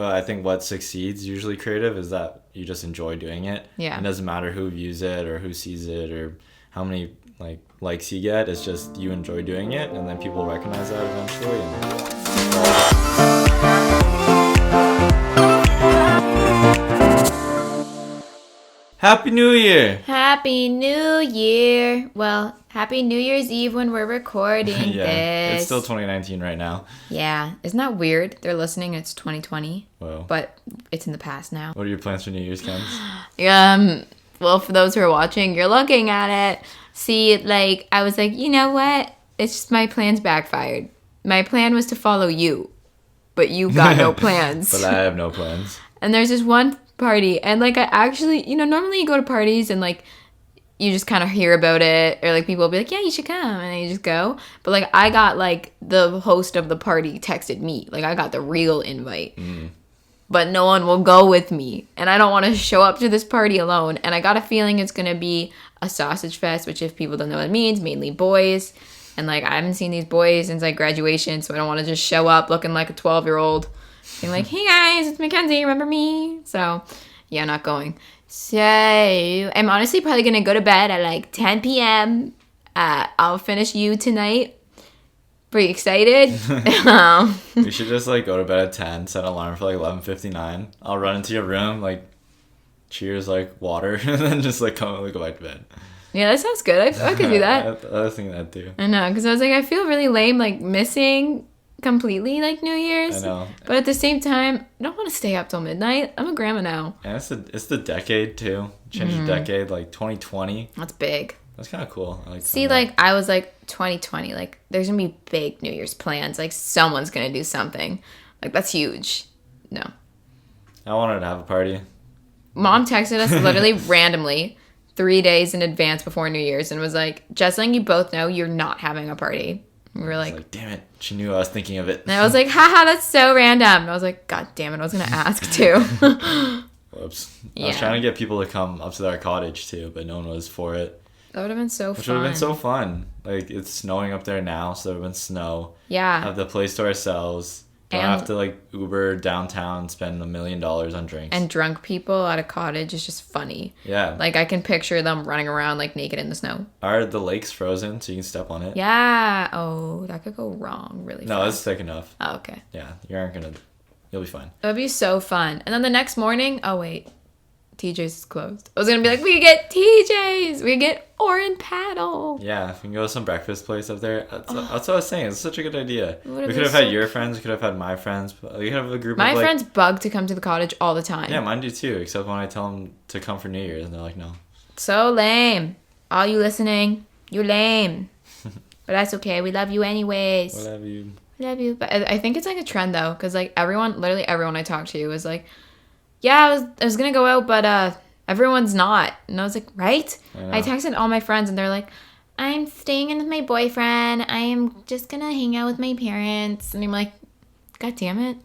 But I think what succeeds usually creative is that you just enjoy doing it. Yeah. It doesn't matter who views it or who sees it or how many likes you get. It's just you enjoy doing it, and then people recognize that eventually. Happy New Year! Happy New Year! Well, Happy New Year's Eve when we're recording this. It's still 2019 right now. Yeah. Isn't that weird? They're listening, it's 2020. Whoa. But it's in the past now. What are your plans for New Year's, Kenz? Well, for those who are watching, you're looking at it. See, I was like, you know what? It's just my plans backfired. My plan was to follow you, but you got no plans. But I have no plans. And there's this one party, and I actually, normally you go to parties and you just kind of hear about it, or people will be like, yeah, you should come, and then you just go. But I got the host of the party texted me, I got the real invite. But no one will go with me, and I don't want to show up to this party alone. And I got a feeling it's gonna be a sausage fest, which if people don't know what it means, mainly boys. And I haven't seen these boys since graduation, so I don't want to just show up looking like a 12-year-old, being like, hey guys, it's Mackenzie, remember me? So yeah, not going. So I'm honestly probably gonna go to bed at 10 p.m. I'll finish you tonight. Pretty excited. We should just go to bed at 10, set an alarm for 11:59. I'll run into your room, cheers water, and then just go back to bed. Yeah, that sounds good. I could do that. I was thinking that too. I know, because I was I feel really lame missing completely New Year's. I know. But at the same time, I don't want to stay up till midnight. I'm a grandma now. And it's the decade too. Change the decade, 2020. That's big. That's kind of cool. See, I was 2020. There's gonna be big New Year's plans. Someone's gonna do something. That's huge. No. I wanted to have a party. Mom texted us literally randomly 3 days in advance before New Year's and was just letting you both know you're not having a party. We were damn it. She knew I was thinking of it. And I was haha, that's so random. And I was god damn it, I was gonna ask too. Whoops. Yeah. I was trying to get people to come up to our cottage too, but no one was for it. That would have been so fun. Which would have been so fun. It's snowing up there now, so there would have been snow. Yeah. Have the place to ourselves. Don't have to Uber downtown, spend $1 million on drinks. And drunk people at a cottage is just funny. Yeah. I can picture them running around naked in the snow. Are the lakes frozen so you can step on it? Yeah. Oh, that could go wrong really fast. No, it's thick enough. Oh, okay. Yeah, you'll be fine. That would be so fun. And then the next morning, oh wait, TJ's is closed. I was going to be we could get TJ's. We could get Orin Paddle. Yeah, we can go to some breakfast place up there. That's what I was saying. It's such a good idea. We could have so had your friends. We could have had my friends. We could have a group my of friends bug to come to the cottage all the time. Yeah, mine do too, except when I tell them to come for New Year's and they're no. So lame. All you listening, you're lame. But that's okay. We love you anyways. We love you. We love you. But I think it's a trend though, because literally everyone I talked to was yeah, I was gonna go out, but everyone's not. And I was right? I texted all my friends and they're I'm staying in with my boyfriend. I am just gonna hang out with my parents. And I'm God damn it.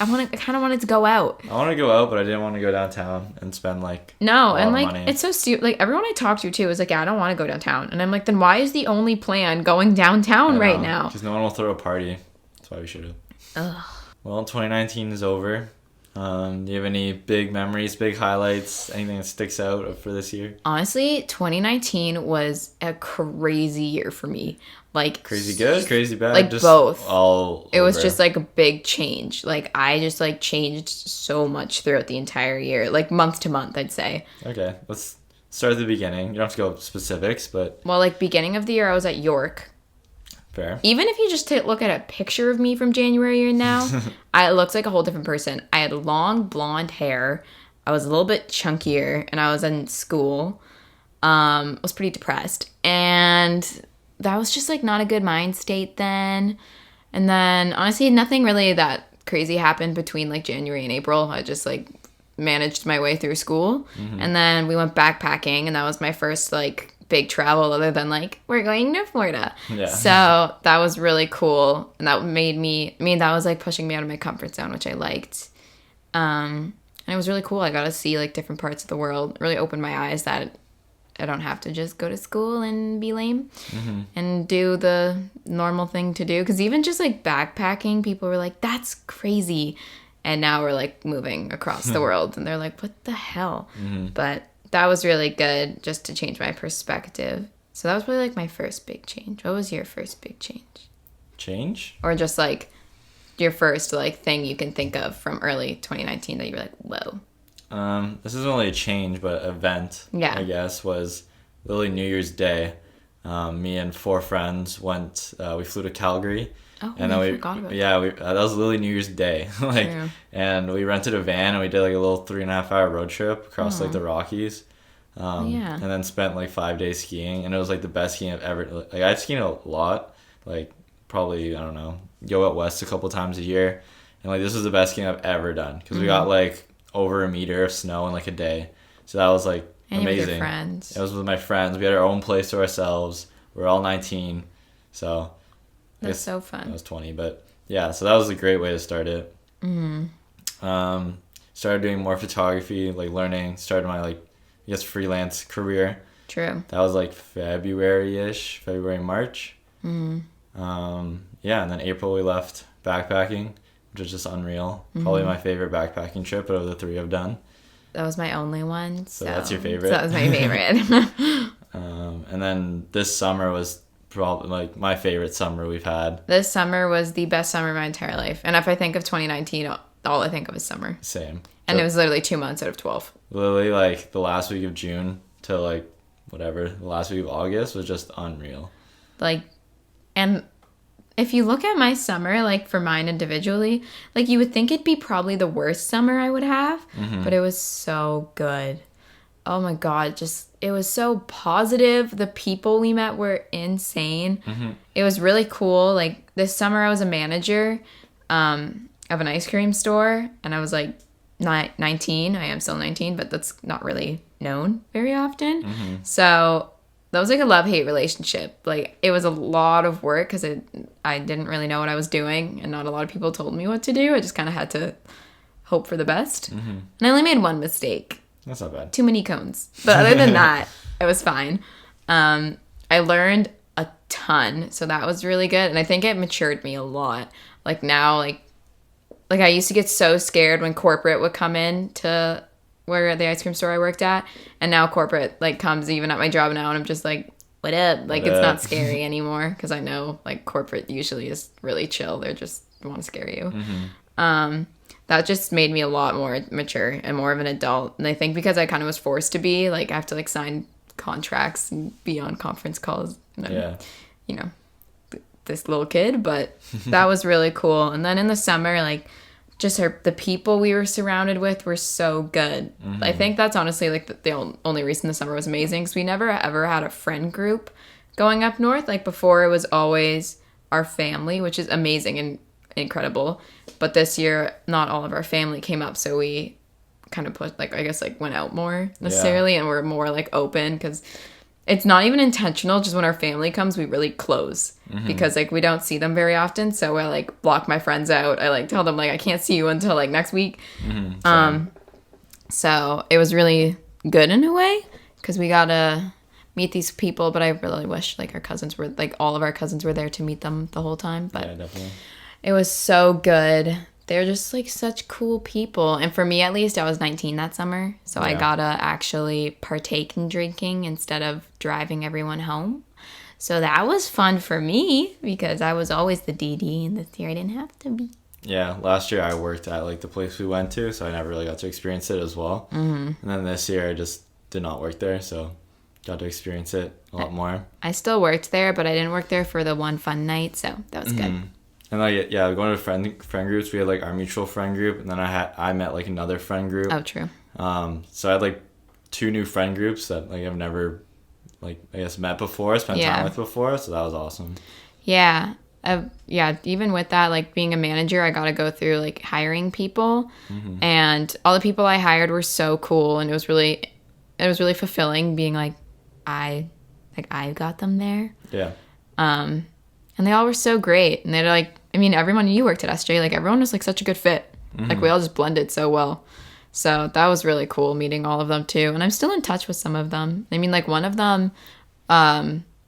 I kind of wanted to go out. I want to go out, but I didn't want to go downtown and spend no, a and lot of money. It's so stupid. Everyone I talked to too was yeah, I don't want to go downtown. And I'm then why is the only plan going downtown right now? Because no one will throw a party. That's why we should have. Ugh. Well, 2019 is over. Do you have any big memories, big highlights, anything that sticks out for this year? Honestly, 2019 was a crazy year for me. Crazy good, crazy bad? Just both. All it over. was just a big change. I just changed so much throughout the entire year, month to month, I'd say. Okay, let's start at the beginning. You don't have to go specifics, but... Well, beginning of the year, I was at York. Fair. Even if you just look at a picture of me from January and now, I looked like a whole different person. I had long blonde hair. I was a little bit chunkier, and I was in school. I was pretty depressed, and that was just not a good mind state then. And then honestly, nothing really that crazy happened between January and April. I just managed my way through school, and then we went backpacking, and that was my first big travel other than we're going to Florida. Yeah. So that was really cool, and that made me that was pushing me out of my comfort zone, which I liked. And it was really cool. I got to see different parts of the world. It really opened my eyes that I don't have to just go to school and be lame and do the normal thing to do. Because even just backpacking, people were that's crazy. and now we're like moving across the world, and they're like, what the hell? But that was really good just to change my perspective. So that was really like my first big change. What was your first big change? Change? Or just like your first like thing you can think of from early 2019 that you were like, whoa. This isn't really a change, but event, I guess, was literally New Year's Day. Me and 4 friends went, we flew to Calgary. Oh, and I then forgot about that. Yeah, that was literally New Year's Day. Like, True. and we rented a van and we did like a little 3.5 hour road trip across like the Rockies. And then spent like 5 days skiing, and it was like the best skiing I've ever, like I've skied a lot, like probably, I don't know, go out west a couple times a year, and like this was the best skiing I've ever done, because we got like over a meter of snow in like a day, so that was like and amazing. With your friends. It was with my friends. We had our own place to ourselves. We were all 19, so that's so fun. I was 20, but yeah, so that was a great way to start it. Started doing more photography, like learning, started my like, I guess, freelance career. True. That was like February, March. Yeah, and then April we left backpacking, which was just unreal. Probably my favorite backpacking trip out of the 3 I've done. That was my only one. So that's your favorite? So that was my favorite. And then this summer was probably like my favorite summer we've had. This summer was the best summer of my entire life. And if I think of 2019, all I think of is summer. Same. And it was literally 2 months out of 12. Literally, like, the last week of June to, like, whatever, the last week of August was just unreal. Like, and if you look at my summer, like, for mine individually, like, you would think it'd be probably the worst summer I would have, but it was so good. Oh, my God, just, it was so positive. The people we met were insane. It was really cool. Like, this summer I was a manager of an ice cream store, and I was, like, 19. I am still 19, but that's not really known very often. So that was like a love-hate relationship. Like, it was a lot of work because I didn't really know what I was doing, and not a lot of people told me what to do. I just kind of had to hope for the best. And I only made one mistake. That's not bad. Too many cones. But other than that, it was fine. I learned a ton, so that was really good. And I think it matured me a lot. Like, now, like I used to get so scared when corporate would come in to where the ice cream store I worked at, and now corporate like comes even at my job now, and I'm just like, what up? Like, it's not scary anymore, because I know like corporate usually is really chill. They just want to scare you. That just made me a lot more mature and more of an adult. And I think because I kind of was forced to be, like, I have to like sign contracts and be on conference calls, and I'm, you know, this little kid, but that was really cool. And then in the summer, like, just the people we were surrounded with were so good. I think that's honestly like the only reason the summer was amazing, because we never ever had a friend group going up north. Like, before, it was always our family, which is amazing and incredible, but this year not all of our family came up, so we kind of put, like, I guess, like, went out more necessarily, and we're more like open, because it's not even intentional. Just when our family comes, we really close, because like we don't see them very often. So I like block my friends out. I like tell them like I can't see you until like next week. So it was really good in a way, because we got to meet these people. But I really wish like our cousins were, like, all of our cousins were there to meet them the whole time. But Yeah, definitely. It was so good. They're just like such cool people. And for me, at least, I was 19 that summer. So I got to actually partake in drinking instead of driving everyone home. So that was fun for me, because I was always the DD, and this year I didn't have to be. Yeah, last year I worked at like the place we went to, so I never really got to experience it as well. And then this year I just did not work there, so got to experience it a lot more. I still worked there, but I didn't work there for the one fun night, so that was good. And like, yeah, going to friend groups, we had like our mutual friend group, and then I met like another friend group. Oh, true. So I had like 2 new friend groups that like I've never, like, I guess, met before, spent time with before, so that was awesome. Yeah. Even with that, like, being a manager, I got to go through like hiring people, and all the people I hired were so cool, and it was really fulfilling being like, I got them there. Yeah. And they all were so great, and they're like, I mean, everyone, you worked at SJ, like, everyone was like such a good fit. Like, we all just blended so well. So that was really cool meeting all of them too. And I'm still in touch with some of them. I mean, like, one of them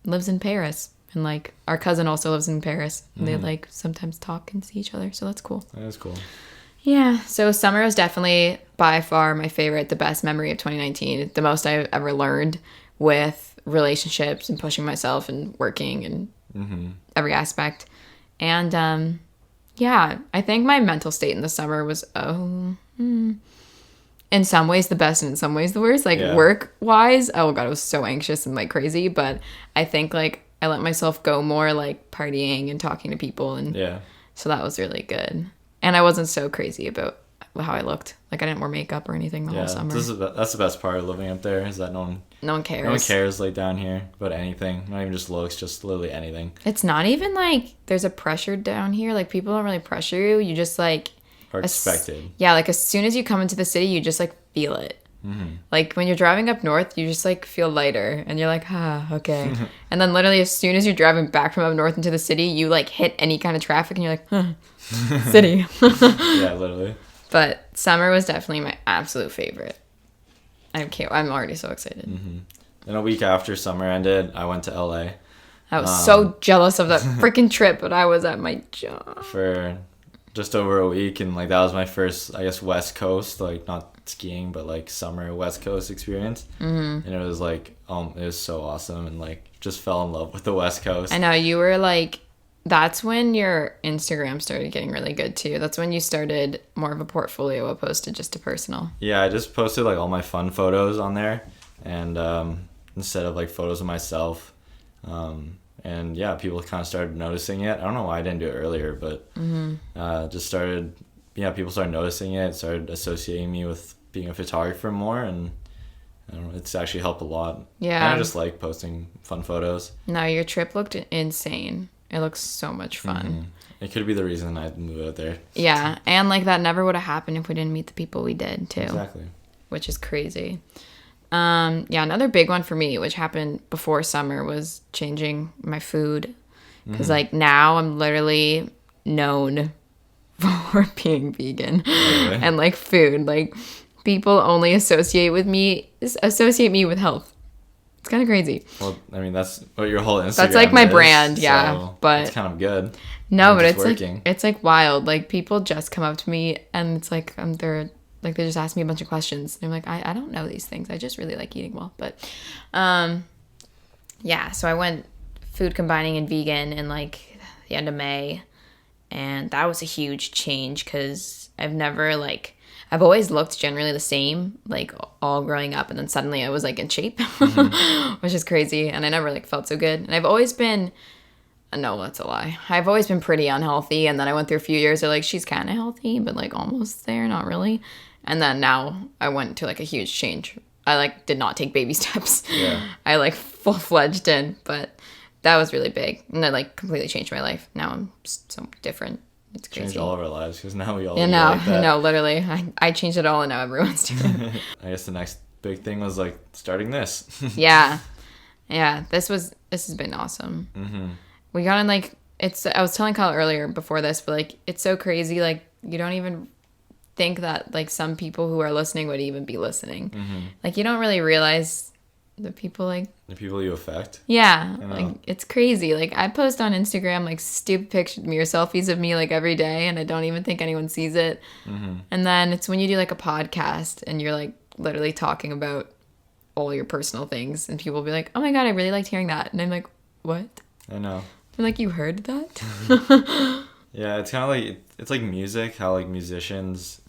lives in Paris, and like our cousin also lives in Paris. And they like sometimes talk and see each other. So that's cool. That is cool. Yeah, so summer was definitely by far my favorite, the best memory of 2019. The most I've ever learned with relationships and pushing myself and working and every aspect. And yeah, I think my mental state in the summer was, in some ways the best and in some ways the worst. Like work wise, oh God, I was so anxious and like crazy. But I think like I let myself go more like partying and talking to people. And so that was really good. And I wasn't so crazy about how I looked. Like I didn't wear makeup or anything the whole summer. That's the best part of living up there is that no one cares. No one cares like down here about anything. Not even just looks, just literally anything. It's not even like there's a pressure down here. Like people don't really pressure you. You just like are expected. Yeah, like as soon as you come into the city, you just like feel it. Like when you're driving up north, you just like feel lighter and you're like, okay. And then literally as soon as you're driving back from up north into the city, you like hit any kind of traffic and you're like, city. Yeah, literally. But summer was definitely my absolute favorite. I'm already so excited. Then a week after summer ended, I went to LA. I was so jealous of that freaking trip, but I was at my job for just over a week, and like that was my first, I guess, West Coast, like not skiing, but like summer West Coast experience. And it was like, it was so awesome, and like just fell in love with the West Coast. I know you were like. That's when your Instagram started getting really good too. That's when you started more of a portfolio opposed to just a personal. Yeah, I just posted like all my fun photos on there, and instead of like photos of myself, and yeah, people kind of started noticing it. I don't know why I didn't do it earlier, but just started. Yeah, people started noticing it. Started associating me with being a photographer more, and I don't know, it's actually helped a lot. Yeah, and I just like posting fun photos. No, your trip looked insane. It looks so much fun. It could be the reason I moved out there. Yeah, and like that never would have happened if we didn't meet the people we did too. Exactly. Which is crazy. Yeah, another big one for me, which happened before summer, was changing my food. Because like now I'm literally known for being vegan and like food. Like people only associate me with health. It's kind of crazy. Well, I mean, that's what your whole Instagram That's like my is, brand, yeah. So but it's kind of good. No, but it's like wild. Like people just come up to me and it's like they just ask me a bunch of questions. And I'm like, I don't know these things. I just really like eating well. But yeah, so I went food combining and vegan in like the end of May, and that was a huge change because I've always looked generally the same, like all growing up, and then suddenly I was like in shape, which is crazy, and I never like felt so good. And I've always been, no, that's a lie. I've always been pretty unhealthy, and then I went through a few years of like she's kind of healthy, but like almost there, not really. And then now I went to like a huge change. I like did not take baby steps. Yeah. I like full-fledged in, but that was really big, and that like completely changed my life. Now I'm so different. It's crazy. Changed all of our lives because now we all literally. I changed it all and now everyone's doing it. I guess the next big thing was like starting this. Yeah. This has been awesome. We got in like I was telling Kyle earlier before this, but like it's so crazy. Like you don't even think that like some people who are listening would even be listening. Like you don't really realize the people you affect. Yeah, like it's crazy. Like I post on Instagram like stupid pictures, mirror selfies of me like every day, and I don't even think anyone sees it. And then it's when you do like a podcast and you're like literally talking about all your personal things, and people will be like, "Oh my God, I really liked hearing that," and I'm like, "What?" I know. I'm like, "You heard that?" Yeah, it's kind of like it's like music. How like musicians,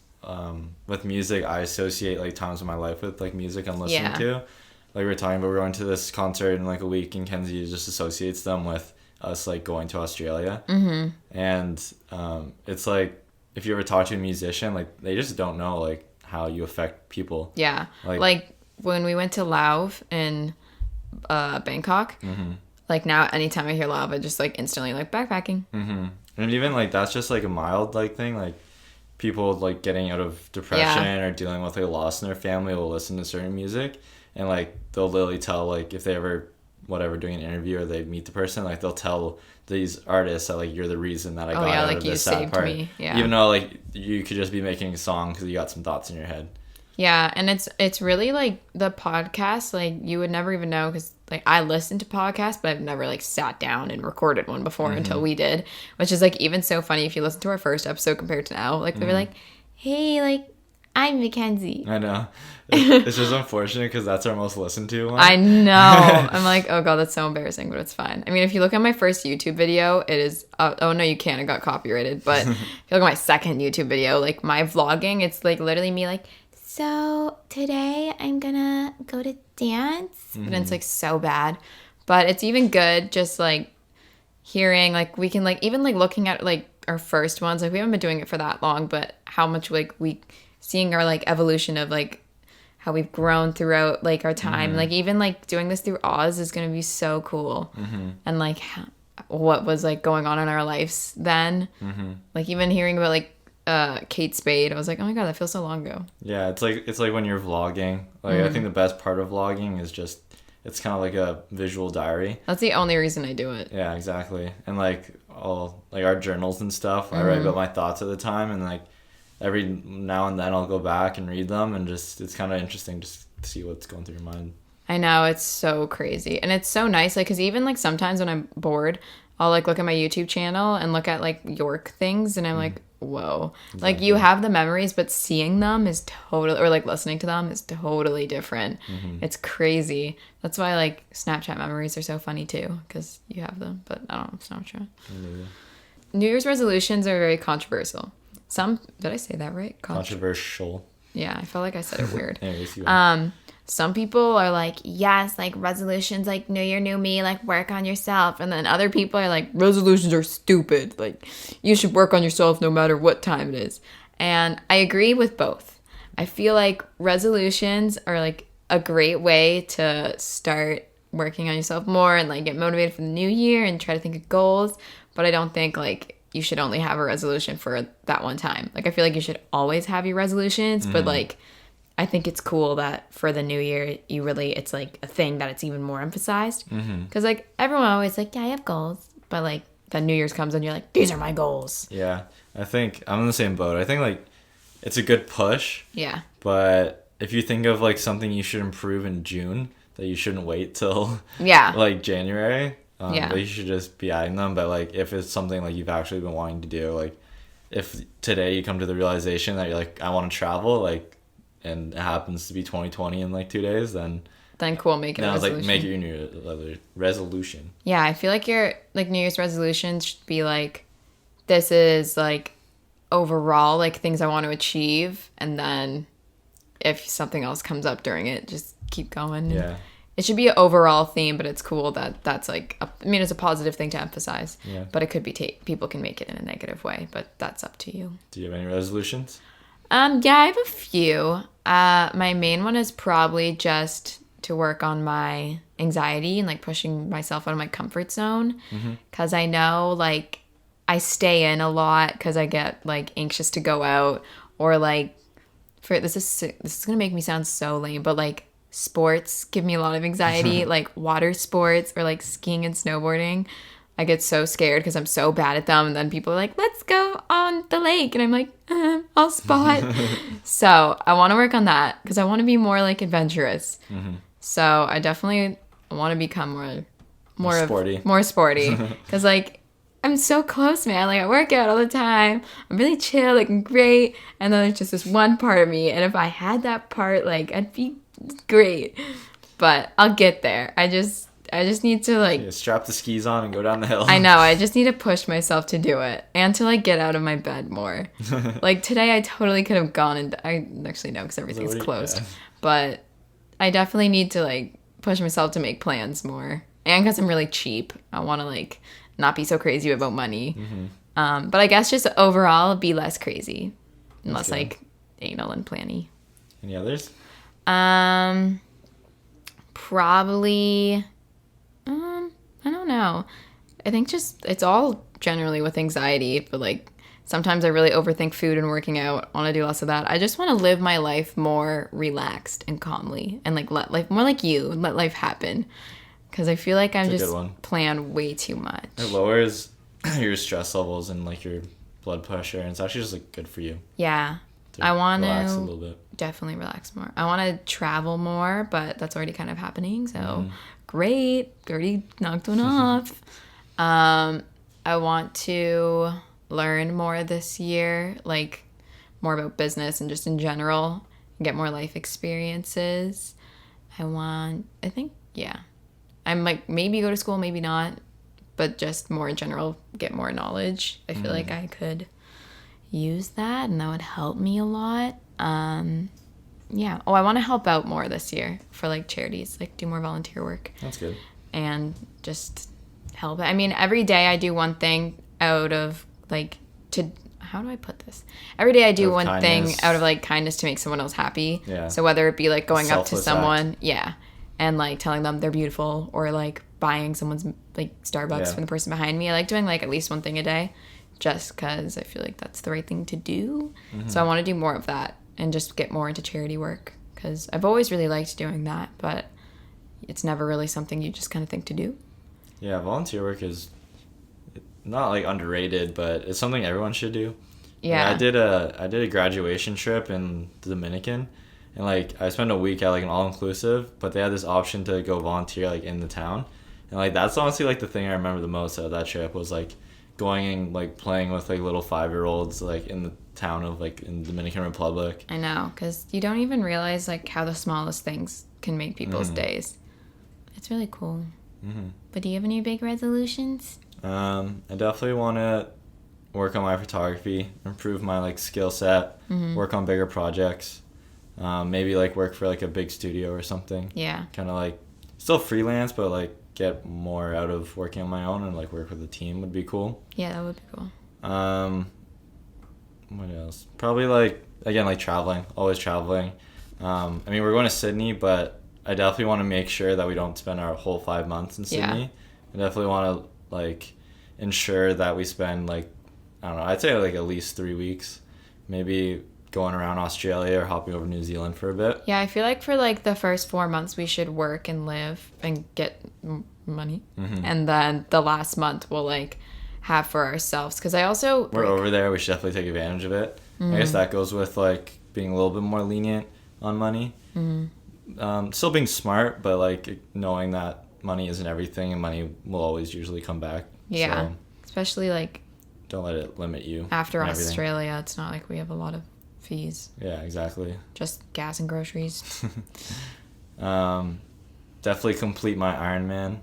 with music, I associate like times in my life with like music I'm listening to. Like we were talking about, we're going to this concert in like a week, and Kenzie just associates them with us like going to Australia. And it's like if you ever talk to a musician, like they just don't know like how you affect people. Yeah, like when we went to Laos in Bangkok. Like now, anytime I hear Laos, I just like instantly like backpacking. And even like that's just like a mild like thing. Like people like getting out of depression or dealing with like a loss in their family will listen to certain music. And, like, they'll literally tell, like, if they ever, doing an interview or they meet the person, like, they'll tell these artists that, like, you're the reason that I got out of this sad part. Me. Yeah. Even though, like, you could just be making a song because you got some thoughts in your head. Yeah, and it's really, like, the podcast, like, you would never even know because, like, I listen to podcasts, but I've never, like, sat down and recorded one before until we did, which is, like, even so funny if you listen to our first episode compared to now. Like, we were like, hey, like, I'm Mackenzie. I know. It's just unfortunate because that's our most listened to one. I know. I'm like, oh god, that's so embarrassing, but it's fine. I mean, if you look at my first YouTube video, it is, oh no, you can't, it got copyrighted. But if you look at my second YouTube video, like my vlogging, it's like literally me like, so today I'm gonna go to dance. And it's like so bad. But it's even good just like hearing, like we can like, even like looking at like our first ones, like we haven't been doing it for that long, but how much like we seeing our like evolution of like how we've grown throughout like our time. Like even like doing this through Oz is gonna be so cool. And like what was like going on in our lives then. Like even hearing about like Kate Spade, I was like, oh my god, that feels so long ago. Yeah, it's like when you're vlogging. Like I think the best part of vlogging is just it's kind of like a visual diary. That's the only reason I do it. Yeah, exactly. And like all like our journals and stuff, I write about my thoughts at the time, and like every now and then I'll go back and read them, and just it's kind of interesting just to see what's going through your mind. I know, it's so crazy. And it's so nice, like, because even like sometimes when I'm bored, I'll like look at my YouTube channel and look at like York things, and I'm like, whoa. Exactly. Like you have the memories, but seeing them is totally, or like listening to them is totally different. It's crazy. That's why like Snapchat memories are so funny too, because you have them, but I don't know, Snapchat. New Year's resolutions are very controversial. Did I say that right? Controversial. Yeah, I felt like I said it weird. Anyways, some people are like, yes, like resolutions, like new year, new me, like work on yourself. And then other people are like, resolutions are stupid. Like you should work on yourself no matter what time it is. And I agree with both. I feel like resolutions are like a great way to start working on yourself more and like get motivated for the new year and try to think of goals. But I don't think like you should only have a resolution for that one time. Like I feel like you should always have your resolutions, but like I think it's cool that for the new year, it's like a thing that it's even more emphasized. Because like everyone always like, yeah, I have goals. But like the New Year's comes and you're like, these are my goals. Yeah, I think I'm in the same boat. I think like it's a good push. Yeah. But if you think of like something you should improve in June, that you shouldn't wait till like January. But you should just be adding them. But like if it's something like you've actually been wanting to do, like if today you come to the realization that you're like, I want to travel, like, and it happens to be 2020 in like 2 days, then cool, make it a resolution. Like make it your new resolution. Yeah, I feel like your like New Year's resolutions should be like, this is like overall like things I want to achieve, and then if something else comes up during it, just keep going. Yeah. It should be an overall theme, but it's cool that that's like, I mean, it's a positive thing to emphasize. Yeah. But it could be people can make it in a negative way, but that's up to you. Do you have any resolutions? Yeah, I have a few. My main one is probably just to work on my anxiety and like pushing myself out of my comfort zone. Because I know like I stay in a lot because I get like anxious to go out, or like this is gonna make me sound so lame, but like sports give me a lot of anxiety. Like water sports or like skiing and snowboarding. I get so scared because I'm so bad at them, and then people are like, let's go on the lake, and I'm like, I'll spot. So I want to work on that because I want to be more like adventurous. So I definitely want to become more sporty because like I'm so close, man. Like I work out all the time, I'm really chill, like I'm great, and then there's just this one part of me, and if I had that part, like I'd be great. But I'll get there. I just need to like strap the skis on and go down the hill. I know. I just need to push myself to do it and to like get out of my bed more. Like today I totally could have gone, and I actually know because everything's closed. Yeah. But I definitely need to like push myself to make plans more. And because I'm really cheap, I want to like not be so crazy about money. But I guess just overall be less crazy and less like anal and planny. Any others? Probably... I don't know. I think just it's all generally with anxiety, but like sometimes I really overthink food and working out. I want to do less of that. I just want to live my life more relaxed and calmly, and like let life more like you and let life happen. Because I feel like I'm just plan way too much. It lowers your stress levels and like your blood pressure, and it's actually just like good for you. Yeah, I want to relax a little bit. Definitely relax more. I want to travel more, but that's already kind of happening. So. Great, already knocked one off. I want to learn more this year, like more about business and just in general, get more life experiences. I think, yeah. I might maybe go to school, maybe not, but just more in general, get more knowledge. I feel like I could use that, and that would help me a lot. Yeah. Oh, I want to help out more this year for like charities, like do more volunteer work. That's good. And just help. I mean, every day I do one thing out of like how do I put this? Every day I do one kindness. Thing out of like kindness to make someone else happy. Yeah. So whether it be like going up to someone, and like telling them they're beautiful, or like buying someone's like Starbucks for the person behind me. I like doing like at least one thing a day, just because I feel like that's the right thing to do. So I want to do more of that and just get more into charity work, because I've always really liked doing that, but it's never really something you just kind of think to do. Yeah, volunteer work is not like underrated, but it's something everyone should do. Yeah. Like, I did a graduation trip in the Dominican, and like I spent a week at like an all-inclusive, but they had this option to go volunteer like in the town. And like that's honestly like the thing I remember the most out of that trip was like going and like playing with like little 5-year-olds like in the town of like in the Dominican Republic. I know, because you don't even realize like how the smallest things can make people's days. It's really cool. But do you have any big resolutions? I definitely want to work on my photography, improve my like skill set, work on bigger projects, maybe like work for like a big studio or something. Yeah. Kind of like still freelance, but like get more out of working on my own and like work with a team would be cool. Yeah, that would be cool. What else? Probably like again like traveling, always traveling. I mean we're going to Sydney, but I definitely want to make sure that we don't spend our whole 5 months in Sydney. Yeah. I definitely want to like ensure that we spend like I don't know, I'd say like at least 3 weeks, maybe going around Australia or hopping over New Zealand for a bit. Yeah, I feel like for like the first 4 months we should work and live and get money, and then the last month we'll like have for ourselves, because I also we're over there, we should definitely take advantage of it. I guess that goes with like being a little bit more lenient on money. Still being smart, but like knowing that money isn't everything and money will always usually come back. Yeah, so especially like don't let it limit you. After Australia, it's not like we have a lot of fees. Yeah, exactly. Just gas and groceries. Definitely complete my Ironman.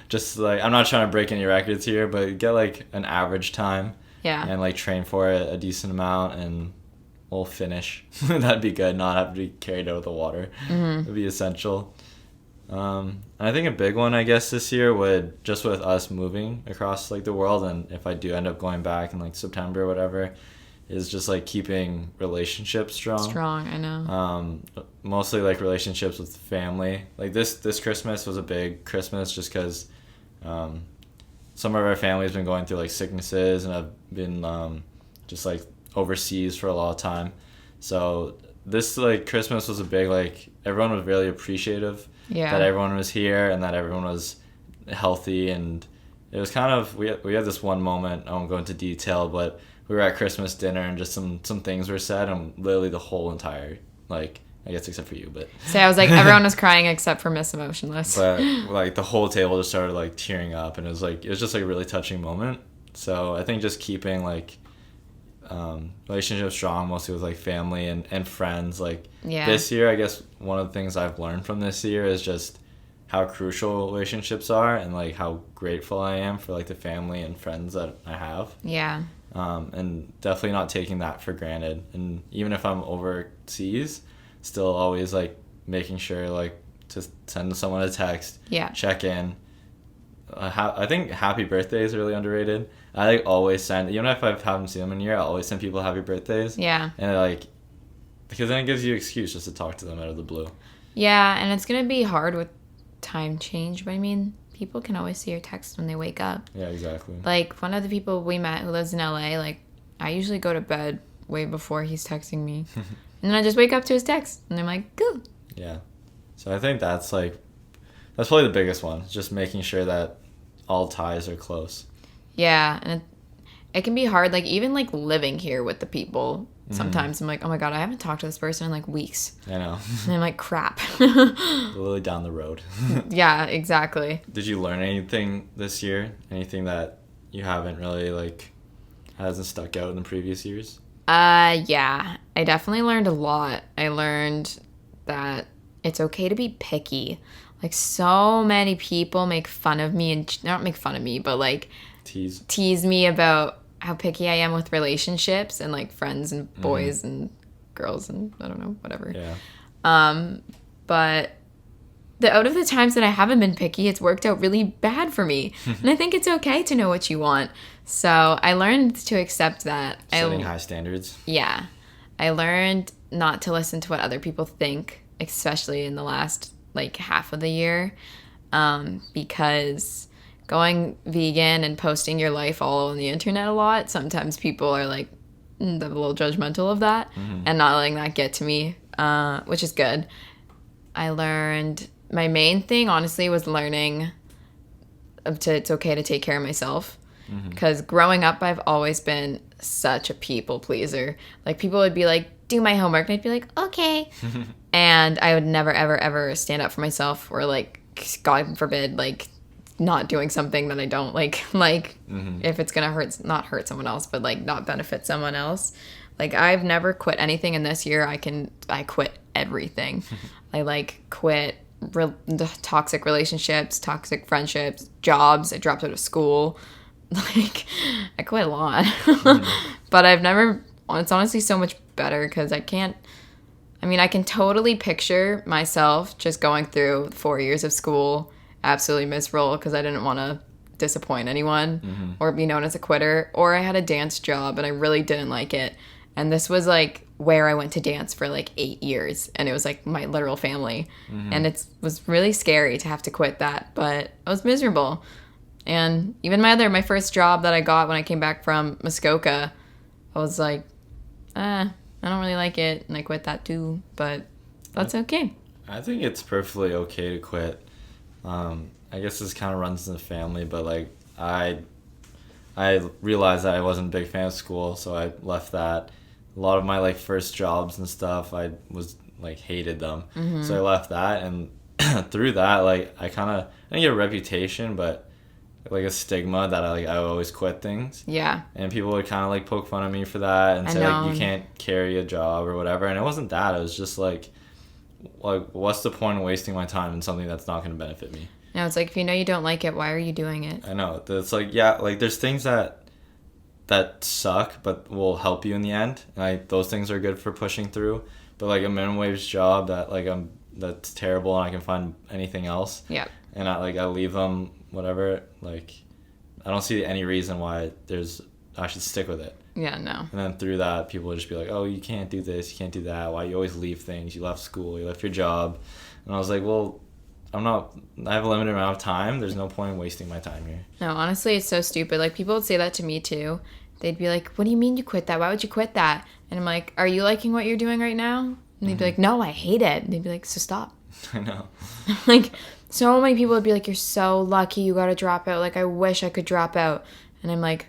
Just like I'm not trying to break any records here, but get like an average time. Yeah. And like train for it a decent amount and we'll finish. That'd be good. Not have to be carried out of the water. It'd be essential. And I think a big one, I guess, this year would just with us moving across like the world, and if I do end up going back in like September or whatever, is just like keeping relationships strong. I know. Mostly like relationships with family. Like this Christmas was a big Christmas just because some of our family has been going through like sicknesses, and I've been just like overseas for a lot of time. So this like Christmas was a big like everyone was really appreciative that everyone was here and that everyone was healthy, and it was kind of we had this one moment, I won't go into detail, but we were at Christmas dinner and just some things were said, and literally the whole entire like I guess except for you, but so I was like everyone was crying except for Miss Emotionless. But like the whole table just started like tearing up, and it was just like a really touching moment. So I think just keeping like relationships strong, mostly with like family and friends. Like this year, I guess one of the things I've learned from this year is just how crucial relationships are, and like how grateful I am for like the family and friends that I have. Yeah. And definitely not taking that for granted. And even if I'm overseas, still always like making sure like to send someone a text, check in. I think happy birthday is really underrated. I like always send, even if I haven't seen them in a year, I always send people happy birthdays. Yeah. And like, because then it gives you an excuse just to talk to them out of the blue. Yeah, and it's gonna be hard with time change, but I mean, people can always see your text when they wake up. Yeah, exactly. Like one of the people we met who lives in LA, like I usually go to bed way before he's texting me, and then I just wake up to his text, and I'm like, cool. Yeah. So I think that's probably the biggest one, just making sure that all ties are close. Yeah, and it can be hard, like even like living here with the people. Sometimes I'm like, oh my god, I haven't talked to this person in like weeks. I know. And I'm like, crap. Literally down the road. Yeah, exactly. Did you learn anything this year? Anything that you haven't really like hasn't stuck out in the previous years? Yeah. I definitely learned a lot. I learned that it's okay to be picky. Like, so many people make fun of me, and not make fun of me, but like tease me about how picky I am with relationships and like friends and boys and girls and I don't know, whatever. Yeah. But out of the times that I haven't been picky, it's worked out really bad for me. And I think it's okay to know what you want. So I learned to accept that. Setting high standards. Yeah. I learned not to listen to what other people think, especially in the last like half of the year, because going vegan and posting your life all on the internet a lot, sometimes people are like a little judgmental of that and not letting that get to me, which is good. I learned my main thing, honestly, was learning it's okay to take care of myself. Because growing up, I've always been such a people pleaser. Like, people would be like, do my homework, and I'd be like, okay. And I would never, ever, ever stand up for myself or, like, God forbid, like, not doing something that I don't like if it's gonna not hurt someone else, but, like, not benefit someone else. Like, I've never quit anything, and this year I quit everything. I, like, quit toxic relationships, toxic friendships, jobs. I dropped out of school. Like, I quit a lot. But it's honestly so much better because I can totally picture myself just going through 4 years of school absolutely miserable because I didn't want to disappoint anyone or be known as a quitter. Or I had a dance job and I really didn't like it. And this was like where I went to dance for like 8 years, and it was like my literal family. And it was really scary to have to quit that, but I was miserable. And even my first job that I got when I came back from Muskoka, I was like, I don't really like it, and I quit that too, but that's okay. I think it's perfectly okay to quit. I guess this kind of runs in the family, but like I realized that I wasn't a big fan of school, so I left that. A lot of my like first jobs and stuff, I was like hated them, so I left that, and through that, like I didn't get a reputation, but like a stigma that I always quit things. Yeah. And people would kind of like poke fun at me for that and say like you can't carry a job or whatever. And it wasn't that. It was just like what's the point of wasting my time in something that's not going to benefit me? No, it's like if you know you don't like it, why are you doing it? I know. It's like, yeah, like there's things that suck but will help you in the end. And those things are good for pushing through. But like a minimum wage job that's terrible and I can find anything else. Yeah. And I leave them, whatever, like, I don't see any reason why I should stick with it. Yeah, no. And then through that, people would just be like, oh, you can't do this, you can't do that, why you always leave things, you left school, you left your job. And I was like, well, I have a limited amount of time, there's no point in wasting my time here. No, honestly, it's so stupid. Like, people would say that to me, too. They'd be like, what do you mean you quit that? Why would you quit that? And I'm like, are you liking what you're doing right now? And they'd be like, no, I hate it. And they'd be like, so stop. I know. Like, so many people would be like, you're so lucky you got to drop out. Like, I wish I could drop out. And I'm like,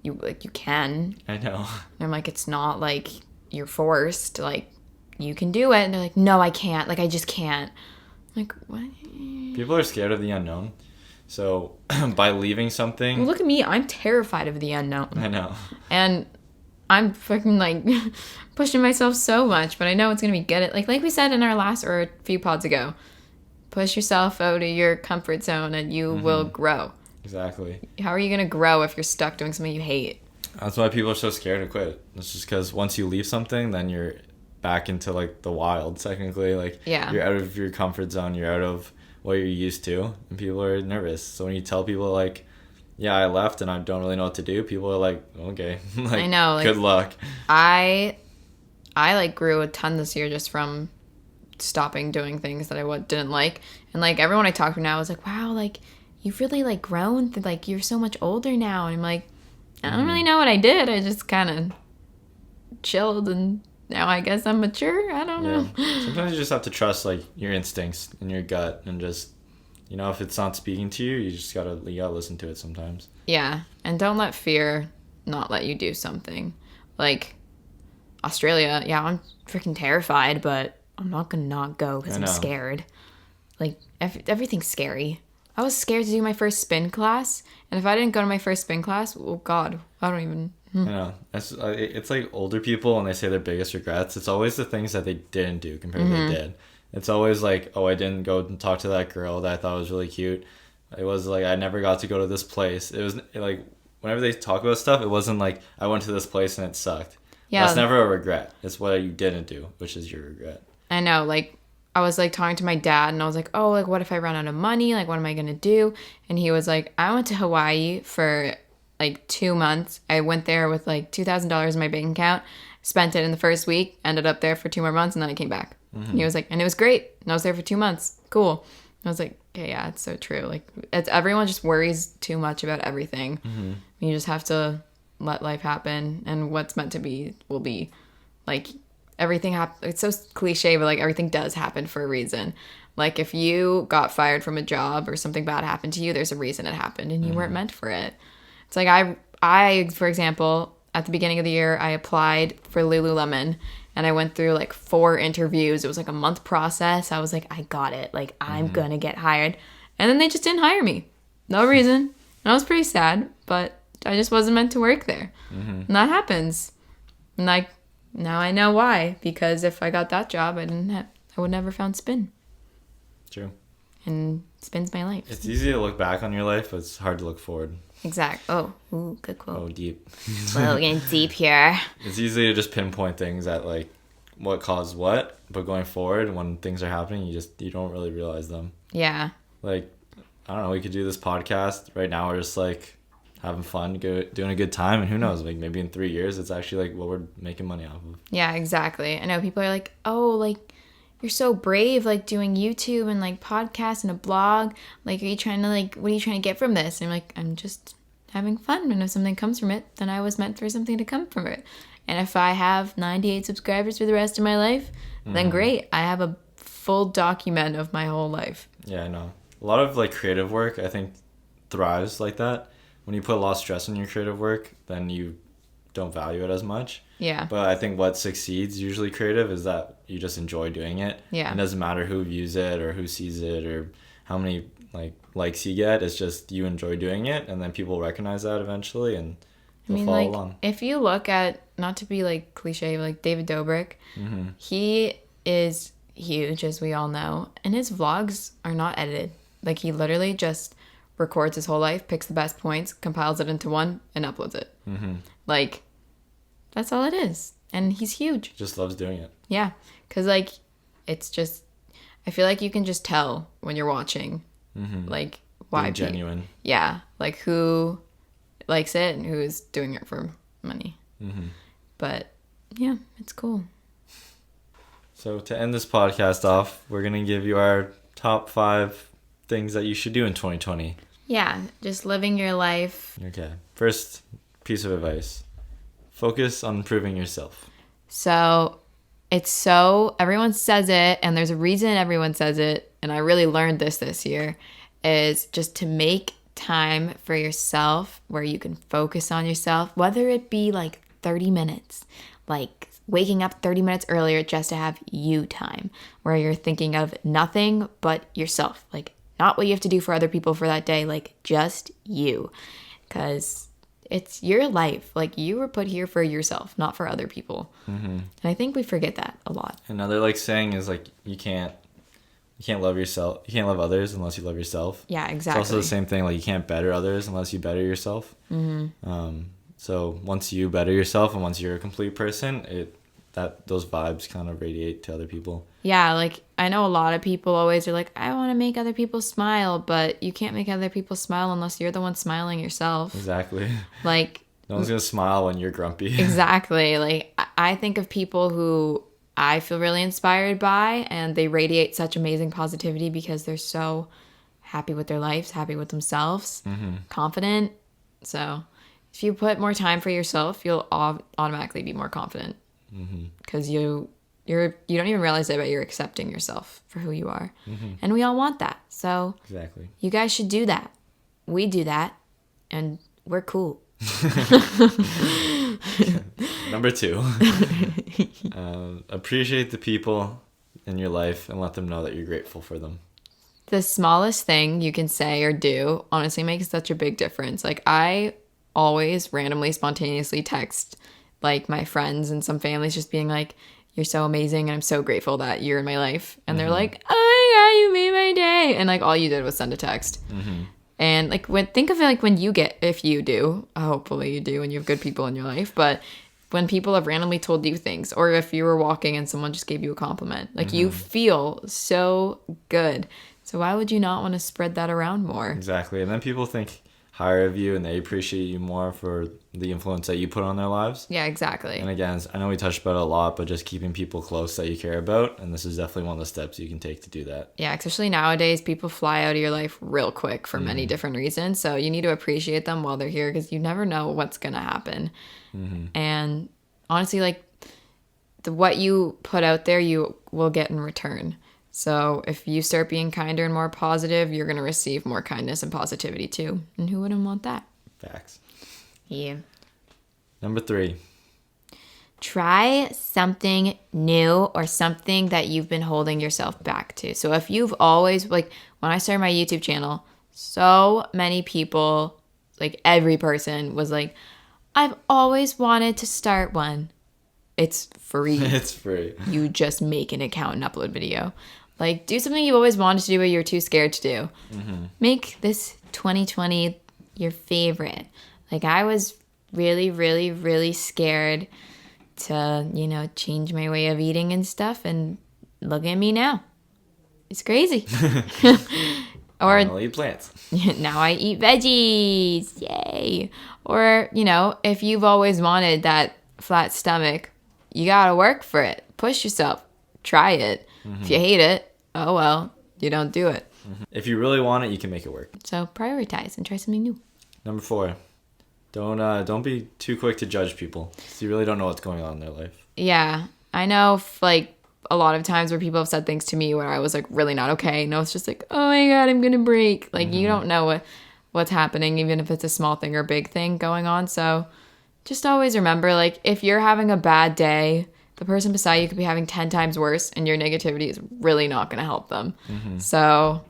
you can. I know. And I'm like, it's not like you're forced. Like, you can do it. And they're like, no, I can't. Like, I just can't. I'm like, what? People are scared of the unknown. So by leaving something... Well, look at me. I'm terrified of the unknown. I know. And I'm fucking, like, pushing myself so much. But I know it's going to be good. Like we said in our last or a few pods ago, push yourself out of your comfort zone and you will grow. Exactly. How are you going to grow if you're stuck doing something you hate? That's why people are so scared to quit. It's just because once you leave something, then you're back into, like, the wild, technically. Like, you're out of your comfort zone. You're out of what you're used to. And people are nervous. So when you tell people, like, yeah, I left and I don't really know what to do, people are like, okay. Like, I know. Like, good luck. I like, grew a ton this year just from stopping doing things that I didn't like. And, like, everyone I talk to now is like, wow, like, you've really, like, grown. Like, you're so much older now. And I'm like, I don't really know what I did. I just kind of chilled and now I guess I'm mature. I don't know. Sometimes you just have to trust, like, your instincts and your gut and just, you know, if it's not speaking to you, you gotta listen to it sometimes. Yeah. And don't let fear not let you do something. Like, Australia, yeah, I'm freaking terrified, but I'm not gonna not go because I'm scared. Like, everything's scary. I was scared to do my first spin class. And if I didn't go to my first spin class, oh God, I don't even... You know, it's like older people when they say their biggest regrets, it's always the things that they didn't do compared to they did. It's always like, oh, I didn't go and talk to that girl that I thought was really cute. It was like, I never got to go to this place. It was like, whenever they talk about stuff, it wasn't like, I went to this place and it sucked. Yeah. That's never a regret. It's what you didn't do, which is your regret. I know, like, I was like talking to my dad and I was like, oh, like, what if I run out of money? Like, what am I going to do? And he was like, I went to Hawaii for like 2 months. I went there with like $2,000 in my bank account, spent it in the first week, ended up there for 2 more months, and then I came back. And he was like, and it was great. And I was there for 2 months. Cool. I was like, okay, yeah, it's so true. Like, everyone just worries too much about everything. You just have to let life happen, and what's meant to be will be. Like, everything it's so cliche, but like everything does happen for a reason. Like, if you got fired from a job or something bad happened to you, there's a reason it happened, and you weren't meant for it. It's like I, for example, at the beginning of the year, I applied for Lululemon, and I went through like 4 interviews. It was like a month process. I was like, I got it. Like, I'm gonna get hired. And then they just didn't hire me. No reason. And I was pretty sad, but I just wasn't meant to work there. And that happens. And like, now I know why. Because if I got that job, I would never found spin. True. And spin's my life. It's easy to look back on your life, but it's hard to look forward. Exact. Oh, ooh, good quote. Oh, deep. Well, we're getting deep here. It's easy to just pinpoint things at like what caused what, but going forward, when things are happening, you don't really realize them. Yeah. Like, I don't know, we could do this podcast right now. We're just like having fun, doing a good time, and who knows, like maybe in 3 years, it's actually like what we're making money off of. Yeah, exactly. I know people are like, oh, like, you're so brave, like, doing YouTube and, like, podcasts and a blog. Like, are you trying to, like, what are you trying to get from this? And I'm like, I'm just having fun. And if something comes from it, then I was meant for something to come from it. And if I have 98 subscribers for the rest of my life, then great. I have a full document of my whole life. Yeah, I know. A lot of, like, creative work, I think, thrives like that. When you put a lot of stress on your creative work, then you don't value it as much. Yeah. But I think what succeeds usually creative is that you just enjoy doing it. Yeah. It doesn't matter who views it or who sees it or how many likes you get. It's just you enjoy doing it, and then people recognize that eventually, and they'll follow along. If you look at, not to be like cliche, like David Dobrik, he is huge, as we all know, and his vlogs are not edited. Like, he literally just records his whole life, picks the best points, compiles it into one, and uploads it. Like, that's all it is. And he's huge. Just loves doing it. Yeah. Because, like, it's just, I feel like you can just tell when you're watching, like, why. Being genuine. Yeah. Like, who likes it and who's doing it for money. But, yeah, it's cool. So, to end this podcast off, we're going to give you our top 5 things that you should do in 2020. Yeah, just living your life. Okay. First piece of advice. Focus on improving yourself. So, everyone says it, and there's a reason everyone says it, and I really learned this year, is just to make time for yourself where you can focus on yourself, whether it be like 30 minutes, like waking up 30 minutes earlier just to have you time, where you're thinking of nothing but yourself, like not what you have to do for other people for that day, like just you, because it's your life. Like, you were put here for yourself, not for other people. And I think we forget that a lot. Another like saying is like, you can't love yourself. You can't love others unless you love yourself. Yeah, exactly. It's also the same thing. Like, you can't better others unless you better yourself. So once you better yourself and once you're a complete person, those vibes kind of radiate to other people. Yeah, like, I know a lot of people always are like, I want to make other people smile, but you can't make other people smile unless you're the one smiling yourself. Exactly. Like, no one's gonna smile when you're grumpy. Exactly. Like, I think of people who I feel really inspired by, and they radiate such amazing positivity because they're so happy with their lives, happy with themselves, confident. So if you put more time for yourself, you'll automatically be more confident. Because you don't even realize it, but you're accepting yourself for who you are. And we all want that. So exactly, you guys should do that. We do that, and we're cool. Number 2, appreciate the people in your life and let them know that you're grateful for them. the smallest thing you can say or do honestly makes such a big difference. Like, I always randomly, spontaneously text, like, my friends and some families just being like, you're so amazing and I'm so grateful that you're in my life. And they're like, oh my God, you made my day. And, like, all you did was send a text. And, like, think of it like when you get, if you do, hopefully you do and you have good people in your life, but when people have randomly told you things, or if you were walking and someone just gave you a compliment, like, you feel so good. So why would you not want to spread that around more? Exactly. And then people think higher of you and they appreciate you more for the influence that you put on their lives. Yeah, exactly. And again, I know we touched about it a lot, but just keeping people close that you care about. And this is definitely one of the steps you can take to do that. Yeah, especially nowadays, people fly out of your life real quick for many different reasons. So you need to appreciate them while they're here because you never know what's going to happen. And honestly, like, what you put out there, you will get in return. So if you start being kinder and more positive, you're going to receive more kindness and positivity too. And who wouldn't want that? Facts. Yeah. Number 3. Try something new or something that you've been holding yourself back to. So if you've always, like, when I started my YouTube channel, so many people, like, every person was like, I've always wanted to start one. It's free. It's free. You just make an account and upload video. Like, do something you always wanted to do but you're too scared to do. Make this 2020 your favorite. Like, I was really, really, really scared to, you know, change my way of eating and stuff. And look at me now. It's crazy. Or I'll eat plants. now I eat veggies. Yay. Or, you know, if you've always wanted that flat stomach, you gotta work for it. Push yourself. Try it. If you hate it, oh well, you don't do it. If you really want it, you can make it work. So prioritize and try something new. Number 4. Don't be too quick to judge people. So you really don't know what's going on in their life. Yeah. I know, like, a lot of times where people have said things to me where I was, like, really not okay. No, it's just like, oh my God, I'm gonna break. Like, you don't know what's happening, even if it's a small thing or big thing going on. So just always remember, like, if you're having a bad day, the person beside you could be having 10 times worse, and your negativity is really not going to help them. So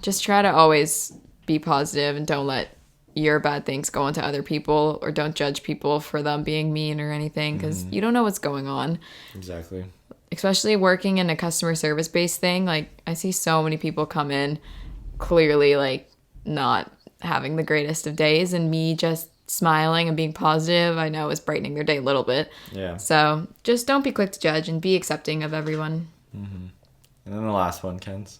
just try to always be positive and don't let your bad things go onto other people, or don't judge people for them being mean or anything, because you don't know what's going on. Exactly. Especially working in a customer service based thing. Like, I see so many people come in clearly, like, not having the greatest of days, and me just smiling and being positive, I know, is brightening their day a little bit. Yeah. So just don't be quick to judge and be accepting of everyone. And then the last one, Kenz.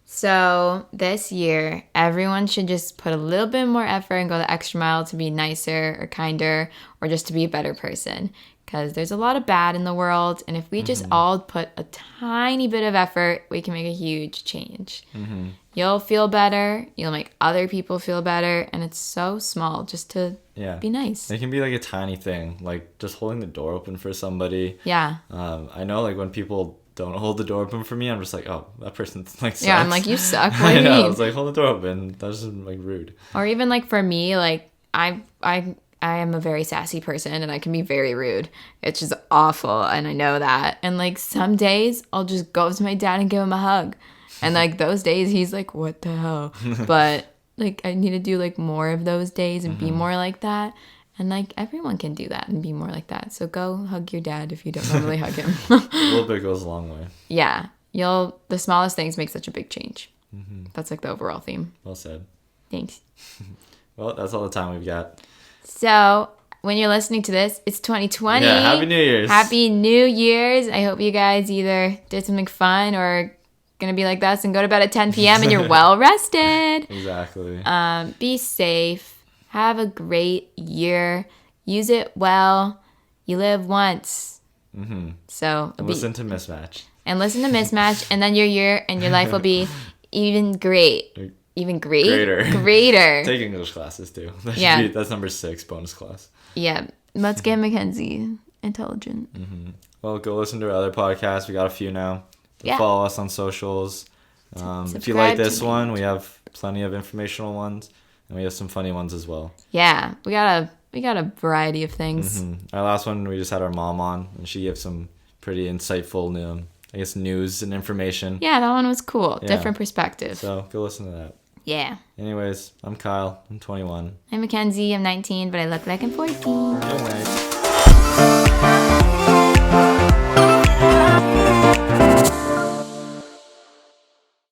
So this year, everyone should just put a little bit more effort and go the extra mile to be nicer or kinder, or just to be a better person. Because there's a lot of bad in the world, and if we just all put a tiny bit of effort, we can make a huge change. You'll feel better, you'll make other people feel better, and it's so small just to be nice. It can be like a tiny thing, like just holding the door open for somebody. Yeah. I know, like, when people don't hold the door open for me, I'm just like, oh, that person, like, sucks. Yeah, I'm like, you suck. What do you mean? I was like, hold the door open. That's just, like, rude. Or even, like, for me, like, I am a very sassy person, and I can be very rude. It's just awful, and I know that. And, like, some days I'll just go up to my dad and give him a hug. And, like, those days he's like, what the hell? But, like, I need to do, like, more of those days and be more like that. And, like, everyone can do that and be more like that. So go hug your dad if you don't normally hug him. A little bit goes a long way. Yeah. The smallest things make such a big change. That's, like, the overall theme. Well said. Thanks. Well, that's all the time we've got. So when you're listening to this, it's 2020. Yeah, Happy New Year's. Happy New Year's. I hope you guys either did something fun or gonna be like us and go to bed at 10 p.m. and you're well rested. Exactly. Be safe. Have a great year. Use it well. You live once. So listen to Mismatched. And listen to Mismatched, and then your year and your life will be even great. Even greater. Take English classes too. That's number 6 bonus class. Yeah. Let's get Mackenzie intelligent. Well, go listen to our other podcasts. We got a few now. Follow us on socials. If you like this one, we have plenty of informational ones, and we have some funny ones as well. Yeah, we got a variety of things. Our last one, we just had our mom on, and she gave some pretty insightful I guess, news and information. Yeah, that one was cool. Yeah. Different perspective. So go listen to that. Yeah. Anyways, I'm Kyle. I'm 21. I'm Mackenzie. I'm 19, but I look like I'm 14. Good night.